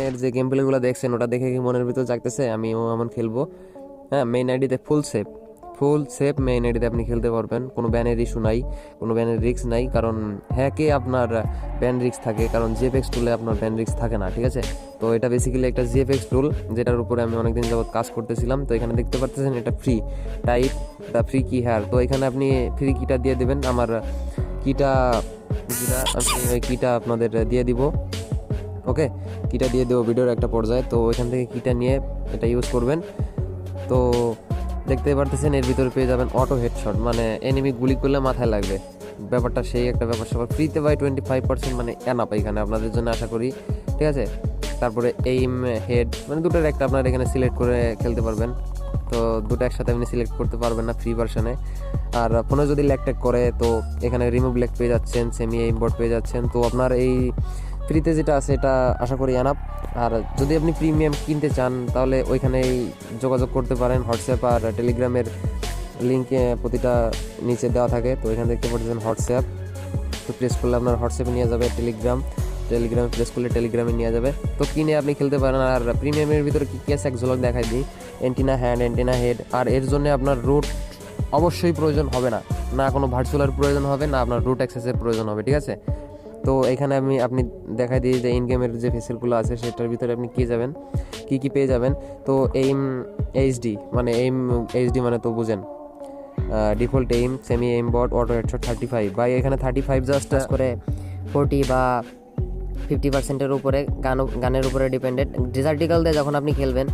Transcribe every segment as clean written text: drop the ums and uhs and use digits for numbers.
এখানের যে গেম প্লেগুলো দেখছেন ওটা দেখে কি মনের ভিতর জাগতেছে আমিও এমন খেলবো? হ্যাঁ, মেইন আইডিতে ফুল সেফ মেইন আইডিতে আপনি খেলতে পারবেন, কোনো ব্যানের ইস্যু নাই, কোনো ব্যানের রিস্ক নাই, কারণ হ্যাকে আপনার ব্যান রিস্ক থাকে, কারণ জিএফএক্স টুলে আপনার ব্যান রিস্ক থাকে না, ঠিক আছে? তো এটা বেসিক্যালি একটা জিএফএক্স টুল, যেটার উপরে আমি অনেকদিন যাবত কাজ করতেছিলাম। তো এখানে দেখতে পাচ্ছেন এটা ফ্রি টাইপ, এটা ফ্রি কি হ্যার। তো এখানে আপনি ফ্রি কিটা দিয়ে দেবেন, আমার কিটা যেটা আমি ওই কিটা আপনাদের দিয়ে দিব। ওকে, কিটা দিয়ে দেবো ভিডিওর একটা পর্যায়ে। তো ওইখান থেকে কিটা নিয়ে এটা ইউজ করবেন। তো দেখতে পারতেছেন এর ভিতরে পেয়ে যাবেন অটো হেডশট, মানে এনিমি গুলি করলে মাথায় লাগবে, ব্যাপারটা সেই একটা ব্যাপার। সবার ফ্রিতে পাই 25%, মানে এনাপ এখানে আপনাদের জন্য আশা করি, ঠিক আছে? তারপরে এইম হেড, মানে দুটোর একটা আপনার এখানে সিলেক্ট করে খেলতে পারবেন। তো দুটো একসাথে আপনি সিলেক্ট করতে পারবেন না ফ্রি ভার্সনে। আর ফোনে যদি ল্যাগ ট্যাগ করে তো এখানে রিমুভ ল্যাগ পেয়ে যাচ্ছেন, সেমি এইম বোর্ড পেয়ে যাচ্ছেন। তো আপনার এই ফ্রিতে যেটা আছে এটা আশা করি এনাপ। আর যদি আপনি প্রিমিয়াম কিনতে চান তাহলে ওইখানেই যোগাযোগ করতে পারেন। হোয়াটসঅ্যাপ আর টেলিগ্রামের লিঙ্কে প্রতিটা নিচে দেওয়া থাকে। তো এখানে দেখতে পাচ্ছেন হোয়াটসঅ্যাপ, তো প্রেস করলে আপনার হোয়াটসঅ্যাপে নিয়ে যাবে, টেলিগ্রামে প্রেস করলে টেলিগ্রামে নিয়ে যাবে। তো কিনে আপনি খেলতে পারেন। আর প্রিমিয়ামের ভিতরে কী কী আছে এক ঝলক দেখাই দিই। অ্যান্টিনা হ্যান্ড, অ্যান্টিনা হেড, আর এর জন্য আপনার রুট অবশ্যই প্রয়োজন হবে না, না কোনো ভার্চুয়ালের প্রয়োজন হবে না, আপনার রুট অ্যাক্সেসের প্রয়োজন হবে, ঠিক আছে? তো এখানে আপনি দেখাই দিই যে ইন গেমের যে ফেসিলগুলো আছে সেটার ভিতরে আপনি কী যাবেন, কী পেয়ে যাবেন। তো এইম এইচডি, মানে এইচডি মানে তো বুঝেন, ডিফল্ট এইম, সেমি এইম বট, অটো হেডশট 35 বা এখানে 35 জাস্ট করে 40 বা 50%-এর উপরে গানের উপরে ডিপেন্ডেন্ট। ডিজার্টিক্যাল দিয়ে যখন আপনি খেলবেন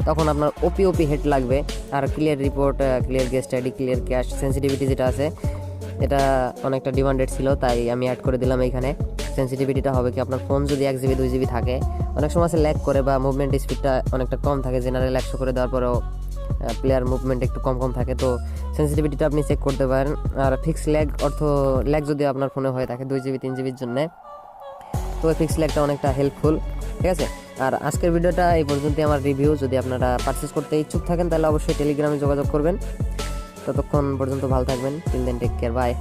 তখন আপনার ওপি হেড লাগবে। আর clear report, clear guest ID, clear cash sensitivity যেটা আছে এটা অনেকটা ডিমান্ডেড ছিল, তাই আমি অ্যাড করে দিলাম এইখানে। সেন্সিটিভিটিটা হবে কি, আপনার ফোন যদি 1 GB 2 GB থাকে, অনেক সময় আছে ল্যাগ করে বা মুভমেন্ট স্পিডটা অনেকটা কম থাকে, জেনারেল 100 করে দেওয়ার পরেও প্লেয়ার মুভমেন্ট একটু কম থাকে, তো সেন্সিটিভিটিটা আপনি চেক করতে পারেন। আর ফিক্স ল্যাগ ল্যাগ যদি আপনার ফোনে হয়ে থাকে 2 GB 3 GBর জন্য, তো ফিক্স ল্যাগটা অনেকটা হেল্পফুল, ঠিক আছে? আর আজকের ভিডিওটা এই পর্যন্তই আমার রিভিউ। যদি আপনারা পারচেস করতে ইচ্ছুক থাকেন তাহলে অবশ্যই টেলিগ্রামে যোগাযোগ করবেন। ততক্ষণ পর্যন্ত ভালো থাকবেন। Till then take care, by.